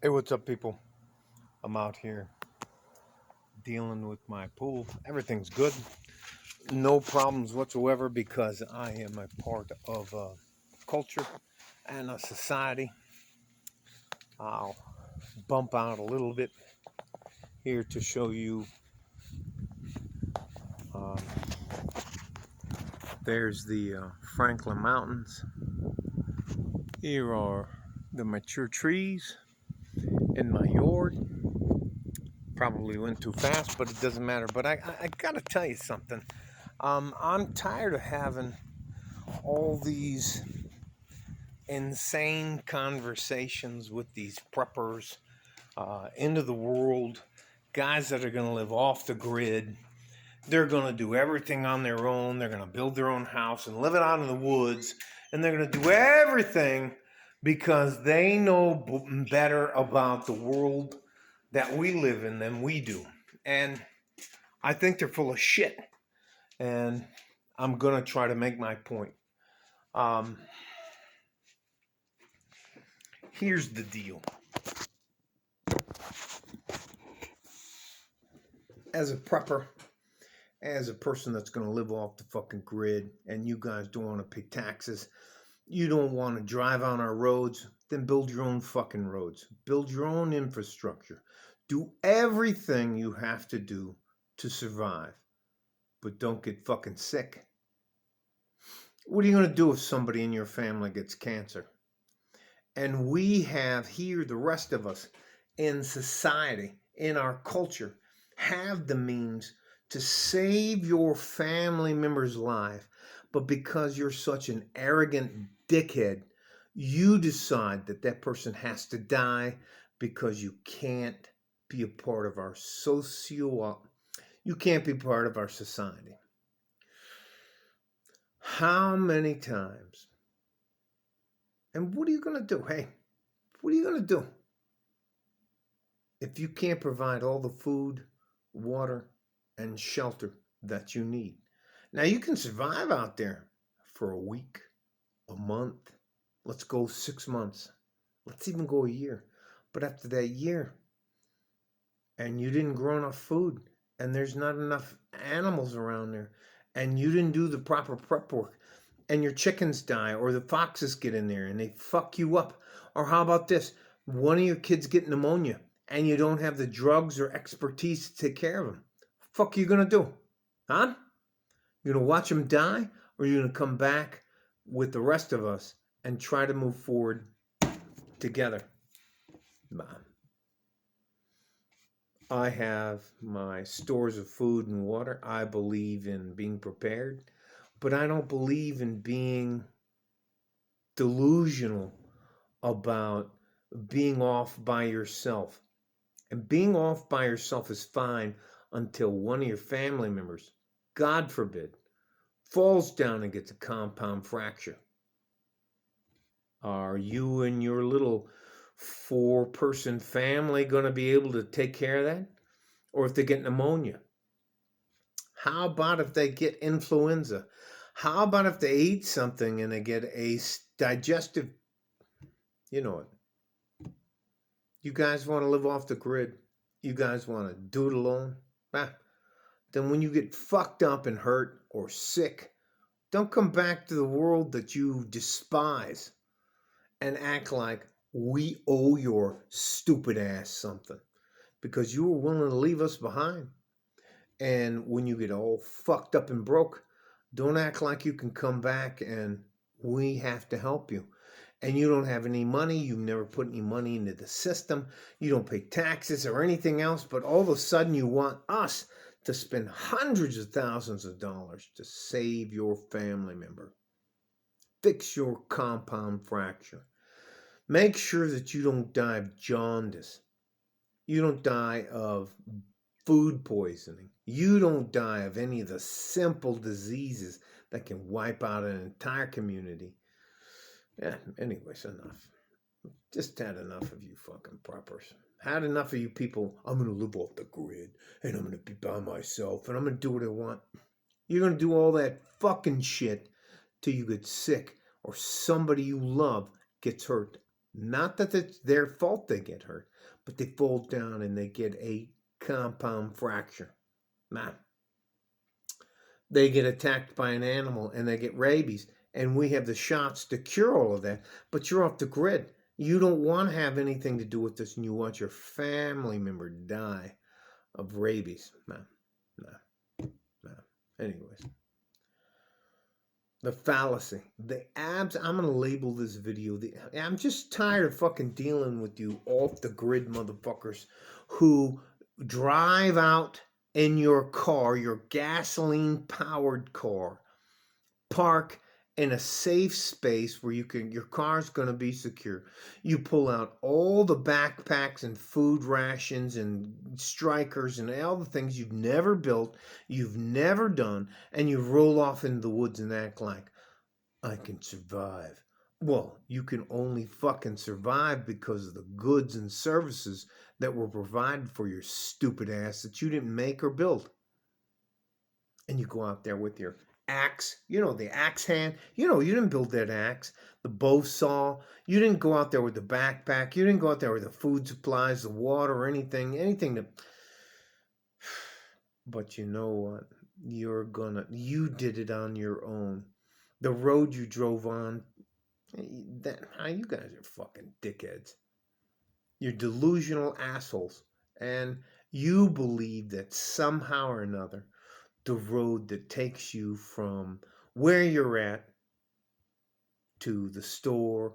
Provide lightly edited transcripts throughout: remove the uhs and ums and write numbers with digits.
Hey, what's up, people? I'm out here dealing with my pool. Everything's good. No problems whatsoever because I am a part of a culture and a society. I'll bump out a little bit here to show you. Uh, there's the Franklin Mountains. Here are the mature trees in my yard. Probably went too fast, but it doesn't matter. But I gotta tell you something. I'm tired of having all these insane conversations with these preppers, into the world, guys that are going to live off the grid. They're going to do everything on their own. They're going to build their own house and live it out in the woods. And they're going to do everything because they know better about the world that we live in than we do. And I think they're full of shit. And I'm going to try to make my point. Um, Here's the deal. As a prepper, as a person that's going to live off the fucking grid, and you guys don't want to pay taxes, you don't want to drive on our roads, then build your own fucking roads. Build your own infrastructure. Do everything you have to do to survive, but don't get fucking sick. What are you going to do if somebody in your family gets cancer? And we have here, the rest of us in society, in our culture, have the means to save your family member's life. But because you're such an arrogant dickhead, you decide that that person has to die because you can't be a part of our you can't be part of our society. How many times? And what are you going to do? Hey, what are you going to do if you can't provide all the food, water, and shelter that you need? Now, you can survive out there for a week, a month. Let's go 6 months. Let's even go a year. But after that year, and you didn't grow enough food, and there's not enough animals around there, and you didn't do the proper prep work, and your chickens die, or the foxes get in there and they fuck you up. Or how about this? One of your kids get pneumonia, and you don't have the drugs or expertise to take care of them. Fuck you gonna do? Huh? You gonna watch them die, or you gonna come back with the rest of us and try to move forward together? I have my stores of food and water. I believe in being prepared, but I don't believe in being delusional about being off by yourself. And being off by yourself is fine until one of your family members, God forbid, falls down and gets a compound fracture. Are you and your little 4-person family going to be able to take care of that? Or if they get pneumonia? How about if they get influenza? How about if they eat something and they get a digestive, you know it. You guys want to live off the grid? You guys want to do it alone? Then when you get fucked up and hurt or sick, don't come back to the world that you despise and act like we owe your stupid ass something because you were willing to leave us behind. And when you get all fucked up and broke, don't act like you can come back and we have to help you. And you don't have any money. You've never put any money into the system. You don't pay taxes or anything else. But all of a sudden you want us to spend hundreds of thousands of dollars to save your family member. Fix your compound fracture. Make sure that you don't die of jaundice. You don't die of food poisoning. You don't die of any of the simple diseases that can wipe out an entire community. Yeah, anyways, enough. Just had enough of you fucking preppers. Had enough of you people. I'm going to live off the grid and I'm going to be by myself and I'm going to do what I want. You're going to do all that fucking shit till you get sick or somebody you love gets hurt. Not that it's their fault they get hurt, but they fall down and they get a compound fracture. Nah. They get attacked by an animal and they get rabies. And we have the shots to cure all of that, but you're off the grid. You don't want to have anything to do with this, and you want your family member to die of rabies. Nah. Anyways, the fallacy, the abs. I'm gonna label this video. I'm just tired of fucking dealing with you off the grid motherfuckers who drive out in your car, your gasoline powered car, park in a safe space where your car's going to be secure. You pull out all the backpacks and food rations and strikers and all the things you've never built, you've never done, and you roll off into the woods and act like, I can survive. Well, you can only fucking survive because of the goods and services that were provided for your stupid ass that you didn't make or build. And you go out there with your axe, the axe hand. You didn't build that axe, the bow saw. You didn't go out there with the backpack. You didn't go out there with the food supplies, the water, or anything that. But you know what? You did it on your own. The road you drove on, you guys are fucking dickheads. You're delusional assholes. And you believe that somehow or another, the road that takes you from where you're at to the store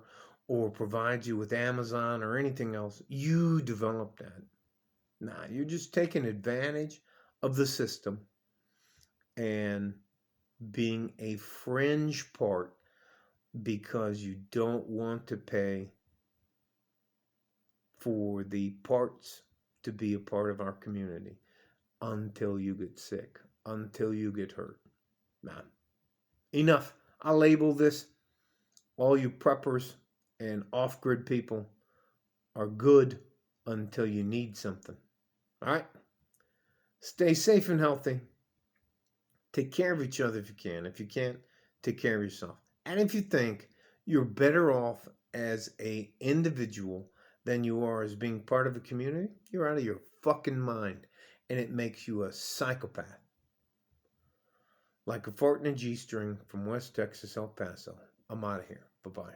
or provides you with Amazon or anything else, you developed that. Nah, you're just taking advantage of the system and being a fringe part because you don't want to pay for the parts to be a part of our community until you get sick, until you get hurt. Nah, enough. I'll label this. All you preppers and off-grid people are good until you need something. All right? Stay safe and healthy. Take care of each other if you can. If you can't, take care of yourself. And if you think you're better off as an individual than you are as being part of a community, you're out of your fucking mind. And it makes you a psychopath. Like a fart in a G-string from West Texas, El Paso. I'm out of here. Bye-bye.